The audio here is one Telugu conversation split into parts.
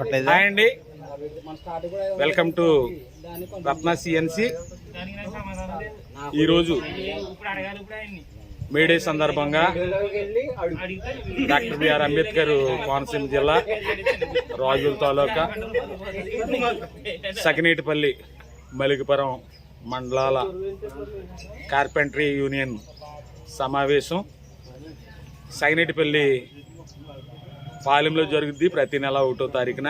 హాయ్ అండి, వెల్కమ్ టు రత్న సిఎన్సి. ఈరోజు మేడే సందర్భంగా డాక్టర్ బిఆర్ అంబేద్కర్ కోనసీమ జిల్లా రాజుల తాలూకా సకినేటిపల్లి మలికిపురం మండలాల కార్పెంటరీ యూనియన్ సమావేశం సకినేటిపల్లి పాలెంలో జరుగుద్ది. ప్రతి నెల 1వ తారీఖున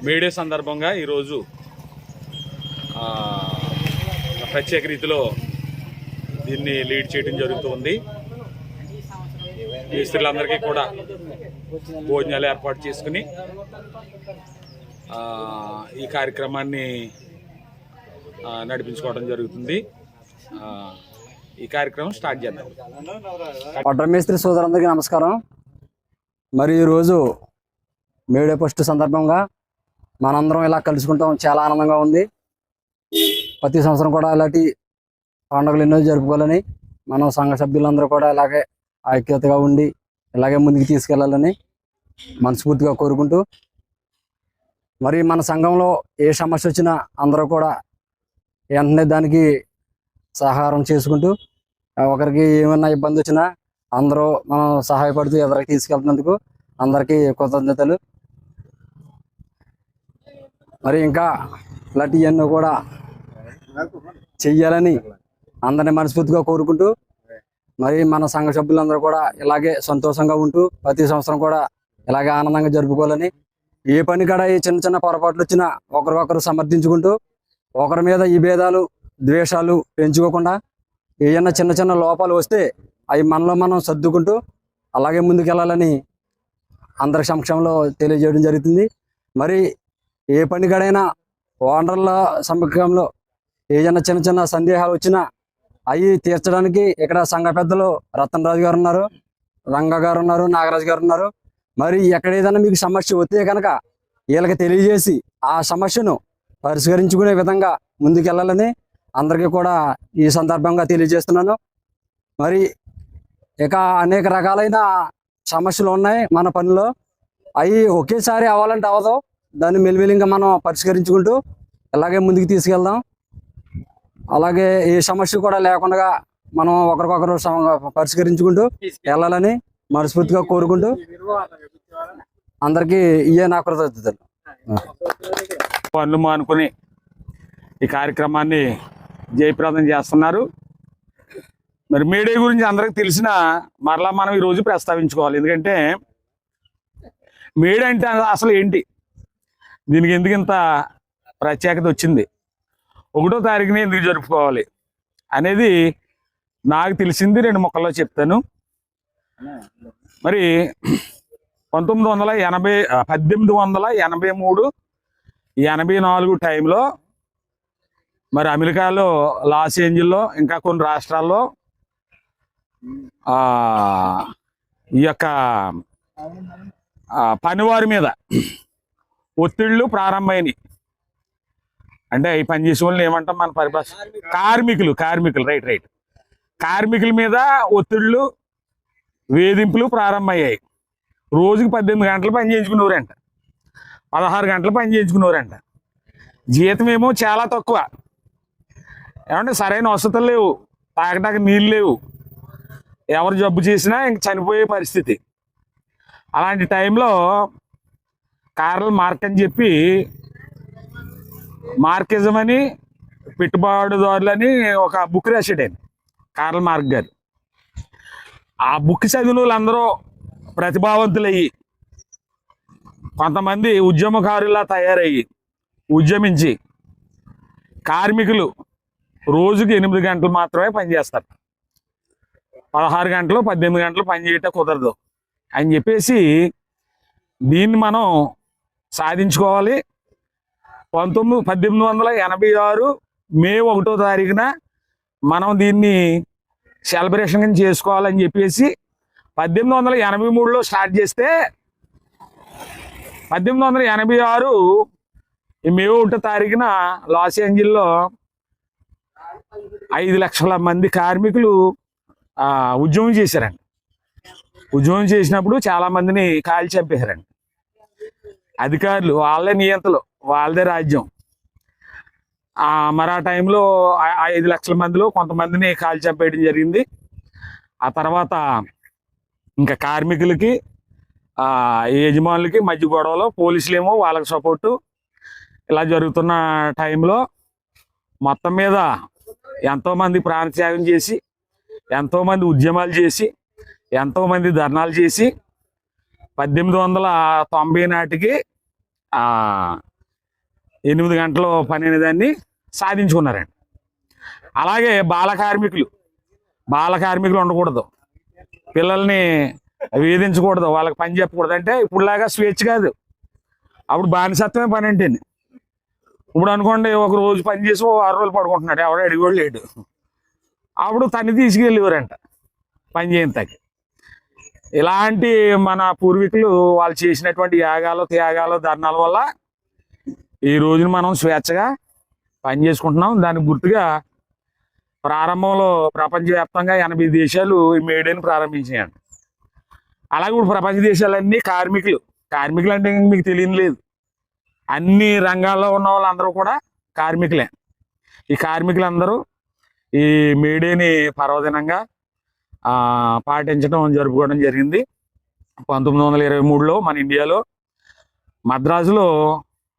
మేడే సందర్భంగా ఈరోజు ప్రత్యేక రీతిలో దీన్ని లీడ్ చేయడం జరుగుతుంది. ఈ స్త్రీలందరికీ కూడా భోజనాలు ఏర్పాటు చేసుకుని ఈ కార్యక్రమాన్ని నడిపించుకోవడం జరుగుతుంది. ఈ కార్యక్రమం స్టార్ట్ చేద్దాం. వడ్రమేస్త్రి సోదరులందరికీ నమస్కారం. మరి ఈరోజు మేడే ఫస్ట్ సందర్భంగా మనందరం ఇలా కలుసుకుంటాం, చాలా ఆనందంగా ఉంది. ప్రతి సంవత్సరం కూడా ఇలాంటి పండుగలు ఎన్నో జరుపుకోవాలని, మన సంఘ సభ్యులందరూ కూడా ఇలాగే ఐక్యతగా ఉండి ఇలాగే ముందుకు తీసుకెళ్లాలని మనస్ఫూర్తిగా కోరుకుంటూ, మరి మన సంఘంలో ఏ సమస్య వచ్చినా అందరూ కూడా వెంటనే దానికి సహకారం చేసుకుంటూ, ఒకరికి ఏమైనా ఇబ్బంది వచ్చినా అందరూ మనం సహాయపడుతూ ఎవరికి తీసుకెళ్తున్నందుకు అందరికీ కృతజ్ఞతలు. మరి ఇంకా ఇలాంటివన్నీ కూడా చెయ్యాలని అందరినీ మనస్ఫూర్తిగా కోరుకుంటూ, మరి మన సంఘ సభ్యులందరూ కూడా ఇలాగే సంతోషంగా ఉంటూ ప్రతి సంవత్సరం కూడా ఇలాగే ఆనందంగా జరుపుకోవాలని, ఏ పని కాడ ఈ చిన్న చిన్న పొరపాట్లు వచ్చినా ఒకరికొకరు సమర్థించుకుంటూ, ఒకరి మీద ఈ భేదాలు ద్వేషాలు పెంచుకోకుండా, ఏదైనా చిన్న చిన్న లోపాలు వస్తే అవి మనలో మనం సర్దుకుంటూ అలాగే ముందుకెళ్ళాలని అందరి సమక్షంలో తెలియజేయడం జరుగుతుంది. మరి ఏ పని కాడైనా ఓనర్ల సమక్షంలో ఏదైనా చిన్న చిన్న సందేహాలు వచ్చినా అవి తీర్చడానికి ఇక్కడ సంఘ పెద్దలు రతనరాజు గారు ఉన్నారు, రంగ గారు ఉన్నారు, నాగరాజు గారు ఉన్నారు. మరి ఎక్కడ ఏదైనా మీకు సమస్య వస్తే కనుక వీళ్ళకి తెలియజేసి ఆ సమస్యను పరిష్కరించుకునే విధంగా ముందుకెళ్ళాలని అందరికీ కూడా ఈ సందర్భంగా తెలియజేస్తున్నాను. మరి ఇక అనేక రకాలైన సమస్యలు ఉన్నాయి మన పనిలో, అవి ఒకేసారి అవ్వాలంటే అవ్వదు. దాన్ని మెల్లిమెల్లిగా మనం పరిష్కరించుకుంటూ ఇలాగే ముందుకు తీసుకెళ్దాం. అలాగే ఏ సమస్య కూడా లేకుండా మనం ఒకరికొకరు పరిష్కరించుకుంటూ వెళ్ళాలని మనస్ఫూర్తిగా కోరుకుంటూ అందరికీ ఇవే నా కృతజ్ఞతలు. పనులు మానుకొని ఈ కార్యక్రమాన్ని జయప్రదం చేస్తున్నారు. మరి మేడే గురించి అందరికి తెలిసిన మరలా మనం ఈరోజు ప్రస్తావించుకోవాలి. ఎందుకంటే మేడే అంటే అసలు ఏంటి, దీనికి ఎందుకు ఇంత ప్రత్యేకత వచ్చింది, 1వ తారీఖున ఎందుకు జరుపుకోవాలి అనేది నాకు తెలిసింది 2 ముక్కల్లో చెప్తాను. మరి 1883, 84 టైంలో మరి అమెరికాలో లాస్ ఏంజల్లో ఇంకా కొన్ని రాష్ట్రాల్లో ఈ యొక్క పనివారి మీద ఒత్తిళ్ళు ప్రారంభమైనవి. అంటే ఈ పనిచేసే వాళ్ళని ఏమంటాం మన పరిభాష, కార్మికులు రైట్ కార్మికుల మీద ఒత్తిళ్ళు వేధింపులు ప్రారంభమయ్యాయి. రోజుకి 18 గంటలు పని చేయించుకునేవారంట, 16 గంటలు పని చేయించుకునేవారంట. జీతం ఏమో చాలా తక్కువ, ఏమంటే సరైన వసతులు లేవు, తాగడానికి నీళ్ళు లేవు, ఎవరు జబ్బు చేసినా ఇంక చనిపోయే పరిస్థితి. అలాంటి టైంలో కార్ల్ మార్క్ అని చెప్పి, మార్కిజం అని పెట్టుబడిదారులని ఒక బుక్ రాశాడు ఆయన, కార్ల్ మార్క్ గారు. ఆ బుక్ చదివిన వాళ్ళందరూ ప్రతిభావంతులయ్యి కొంతమంది ఉద్యమకారులా తయారయ్యి ఉద్యమించి కార్మికులు రోజుకి 8 గంటలు మాత్రమే పనిచేస్తారు, 16 గంటలు 18 గంటలు పని చేయటం కుదరదు అని చెప్పేసి దీన్ని మనం సాధించుకోవాలి. 1886 మే 1వ తారీఖున మనం దీన్ని సెలబ్రేషన్ చేసుకోవాలని చెప్పేసి 1883లో స్టార్ట్ చేస్తే 1886 మే 1వ తారీఖున లాస్ ఏంజల్లో 5 లక్షల మంది కార్మికులు ఉద్యమం చేశారండి. ఉద్యమం చేసినప్పుడు చాలా మందిని కాల్చి చంపేశారండి. అధికారులు వాళ్ళే నియంతలు, వాళ్ళదే రాజ్యం. మరి ఆ టైంలో 5 లక్షల మందిలో కొంతమందిని కాల్చి చంపేయడం జరిగింది. ఆ తర్వాత ఇంకా కార్మికులకి యజమానులకి మధ్య గొడవలో పోలీసులేమో వాళ్ళకి సపోర్టు, ఇలా జరుగుతున్న టైంలో మొత్తం మీద ఎంతోమంది ప్రాణత్యాగం చేసి, ఎంతోమంది ఉద్యమాలు చేసి, ఎంతోమంది ధర్నాలు చేసి 1890 నాటికి 8 గంటలు పని అనేదాన్ని సాధించుకున్నారండి. అలాగే బాల కార్మికులు ఉండకూడదు, పిల్లల్ని వేధించకూడదు, వాళ్ళకి పని చెప్పకూడదు. అంటే ఇప్పుడులాగా స్వేచ్ఛ కాదు, అప్పుడు బానిసత్వమే పని అంటే. ఇప్పుడు అనుకోండి, ఒక రోజు పని చేసి 6 రోజులు పడుకుంటున్నాడు, ఎవడో అడిగోడు లేడు. అప్పుడు తన్ని తీసుకెళ్ళేవారంట పని చేయని. ఇలాంటి మన పూర్వీకులు వాళ్ళు చేసినటువంటి యాగాలు, త్యాగాలు, ధర్నాల వల్ల ఈ రోజున మనం స్వేచ్ఛగా పని చేసుకుంటున్నాం. దానికి గుర్తుగా ప్రారంభంలో ప్రపంచవ్యాప్తంగా 80 దేశాలు ఈ మేడేని ప్రారంభించాయండి. అలాగే ఇప్పుడు ప్రపంచ దేశాలన్నీ కార్మికులు అంటే మీకు తెలియని లేదు, అన్ని రంగాల్లో ఉన్న వాళ్ళందరూ కూడా కార్మికులే. ఈ కార్మికులందరూ ఈ మేడేని పర్వదినంగా జరుపుకోవడం జరిగింది. 1923లో మన ఇండియాలో మద్రాసులో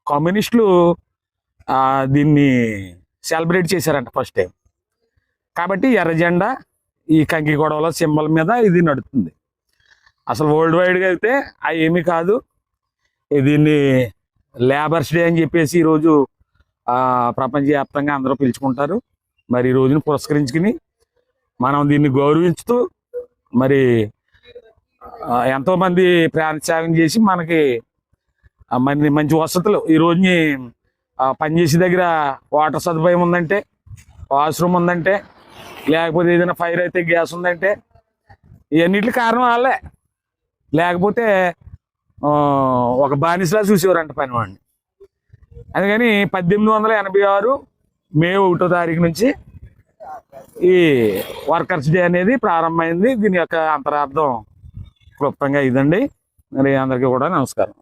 కమ్యూనిస్టులు దీన్ని సెలబ్రేట్ చేశారంట ఫస్ట్ టైం. కాబట్టి ఎర్ర జెండా ఈ కంకి గొడవల సింబల్ మీద ఇది నడుస్తుంది. అసలు వరల్డ్ వైడ్గా అయితే అవి ఏమీ కాదు. దీన్ని లేబర్స్ డే అని చెప్పేసి ఈరోజు ప్రపంచవ్యాప్తంగా అందరూ పిలుచుకుంటారు. మరి ఈ రోజును పురస్కరించుకుని మనం దీన్ని గౌరవించుతూ, మరి ఎంతోమంది ప్రాణత్యాగం చేసి మనకి మంచి వసతులు, ఈ రోజుని పనిచేసే దగ్గర వాటర్ సదుపాయం ఉందంటే, వాష్రూమ్ ఉందంటే, లేకపోతే ఏదైనా ఫైర్ అయితే గ్యాస్ ఉందంటే, ఇవన్నిటికి కారణం వాళ్ళే. లేకపోతే ఒక బానిసలా చూసేవారంట పనివాడిని. అందుకని 1886 మే 1వ తారీఖు నుంచి ఈ వర్కర్స్ డే అనేది ప్రారంభమైంది. దీని యొక్క అంతరార్థం క్లుప్తంగా ఇదండి. మరి అందరికీ కూడా నమస్కారం.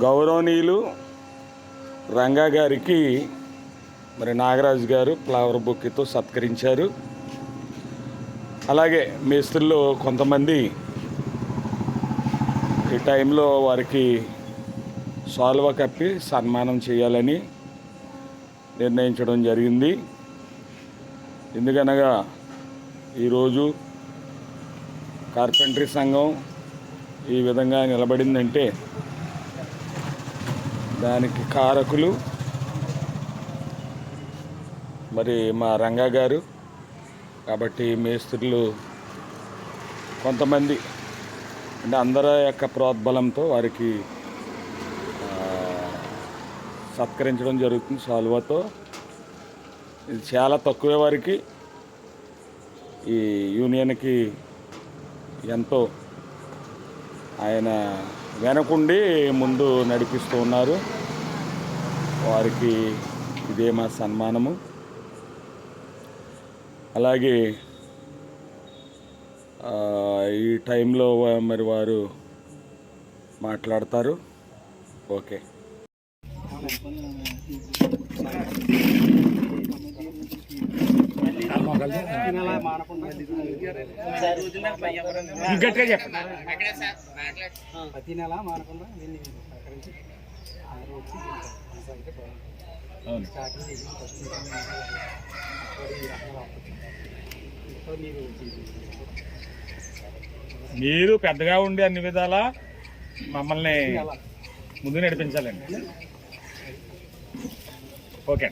గౌరవనీయులు రంగా గారికి మరి నాగరాజు గారు ఫ్లవర్ బొకేతో సత్కరించారు. అలాగే మేస్త్రుల్లో కొంతమంది ఈ టైంలో వారికి సాల్వా కప్పి సన్మానం చేయాలని నిర్ణయించడం జరిగింది. ఎందుకనగా ఈరోజు కార్పెంటరీ సంఘం ఈ విధంగా నిలబడిందంటే దానికి కారకులు మరి మా రంగా గారు. కాబట్టి మేస్త్రులు కొంతమంది అంటే అందరి యొక్క ప్రోద్బలంతో వారికి సత్కరించడం జరుగుతుంది సాల్వాతో. ఇది చాలా తక్కువే వారికి, ఈ యూనియన్కి ఎంతో ఆయన వెనకుండి ముందు నడిపిస్తూ ఉన్నారు. వారికి ఇదే మా సన్మానము. అలాగే ఈ టైంలో మరి వారు మాట్లాడతారు. ఓకే. గట్టిగా చెప్పండి. ప్రతి నెల మానకుండా మీరు పెద్దగా ఉండి అన్ని విధాలా మమ్మల్ని ముందు నడిపించాలండి. ఓకే.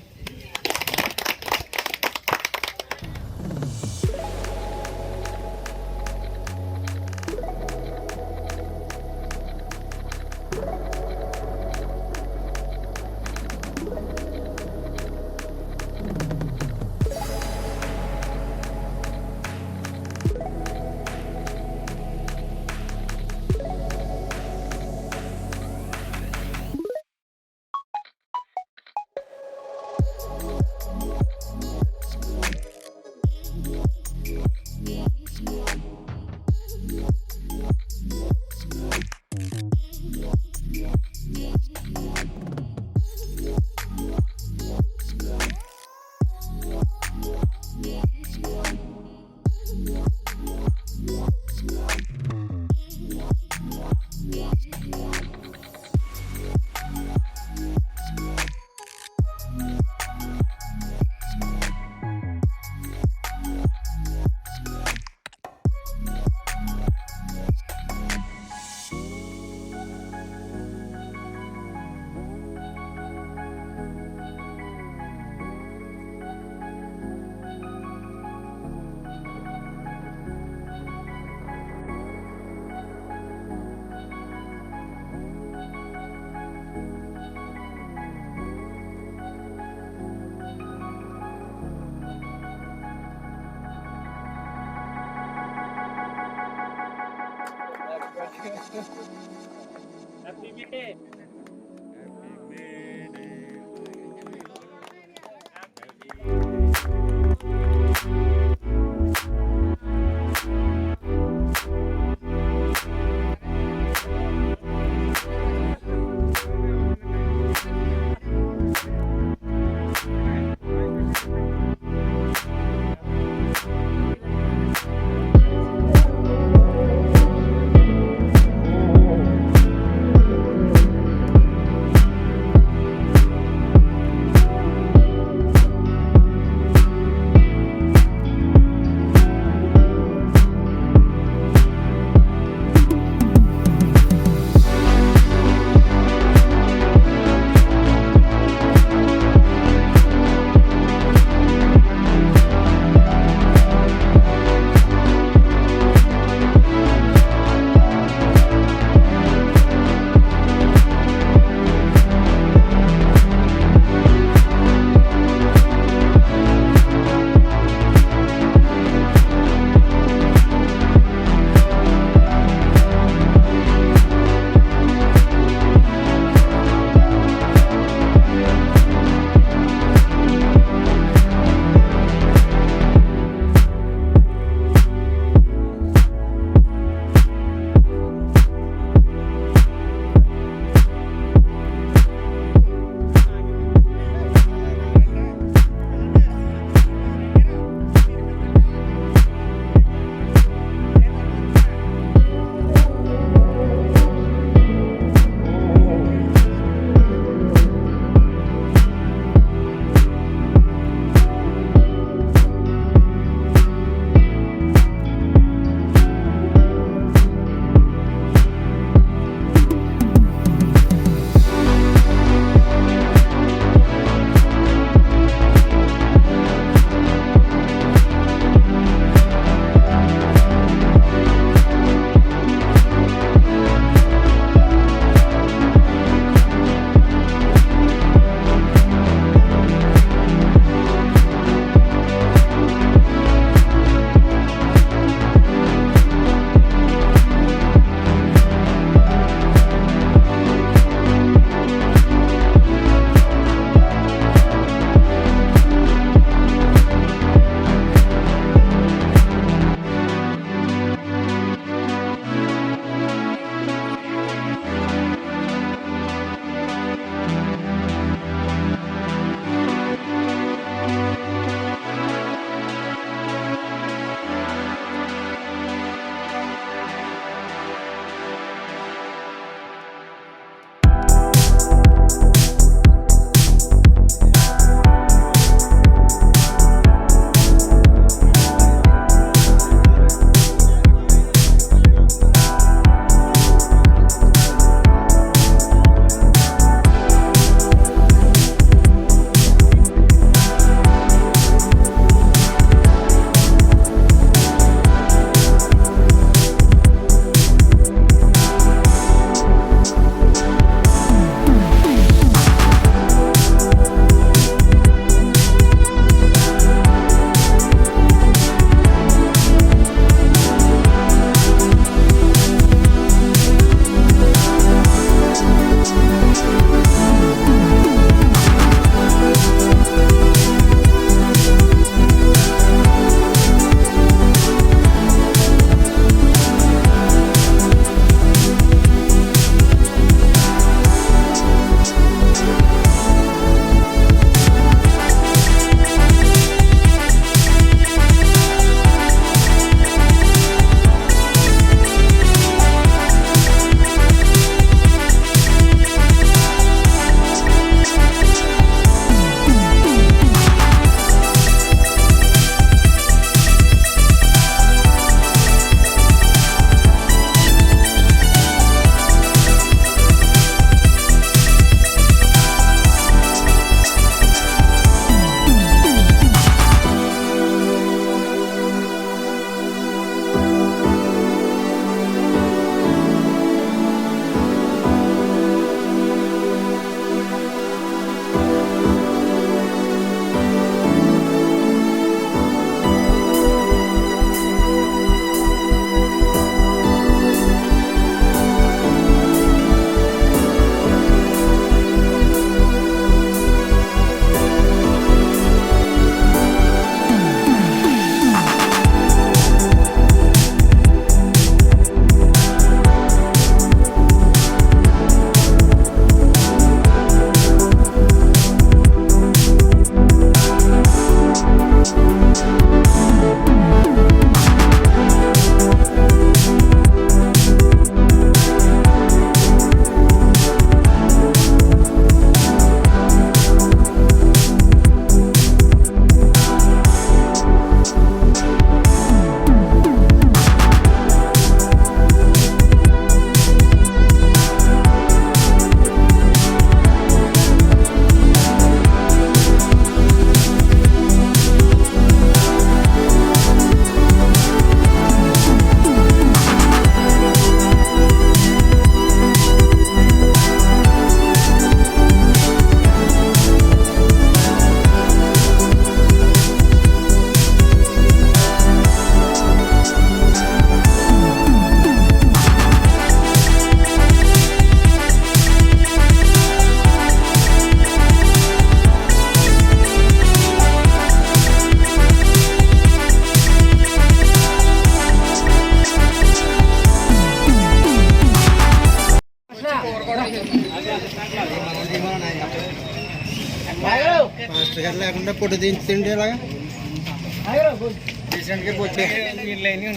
మాస్టర్ గారు లేకుండా పొట్టు దించుతుంటే ఇలాగా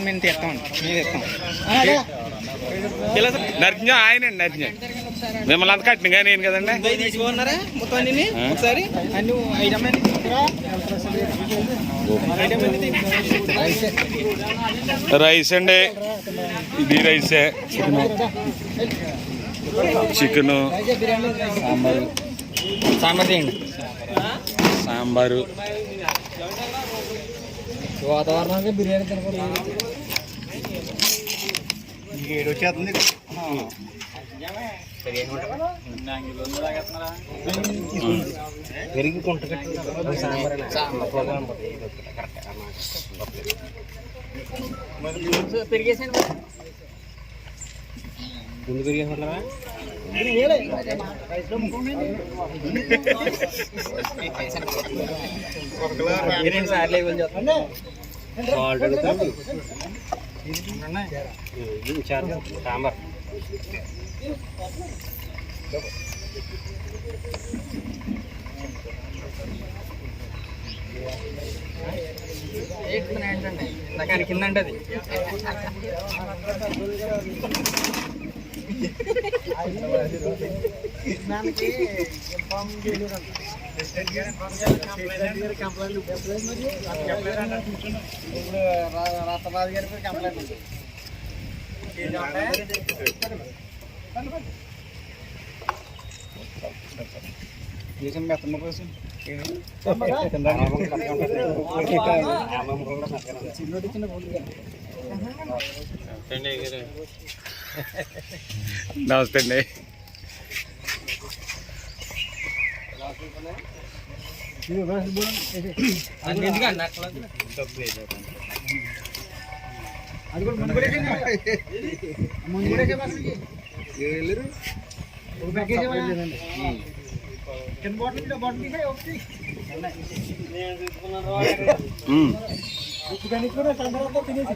మేము తెస్తామండి మేము తెస్తాం నరికించా ఆయనండి నరికించా మిమ్మల్ని అంత కట్టినగా నేను కదండి తీసుకున్నారా మొత్తం అన్ని ఒకసారి అన్ని ఐటమ్ రైస్ అండి, ఇది రైసే, చికెను, సాంబార్ చేయండి. సాంబారు, వాతావరణానికి బిర్యానీ తినకూడదు. 7 వచ్చేస్తుంది. పెరిగి కుంట పెరిగేసాను ముందు పెరిగేసుకుంటారా సార్లు సాంబార్ ఏంటండి నాకు అని కిందంటే అది రాష్ట్రపతి గారి కంప్లైంట్ మెత్తమ్మ కోసం నమస్తే అండి. ఉప్పు కానీ కూడా సందర్భంతో తినేసి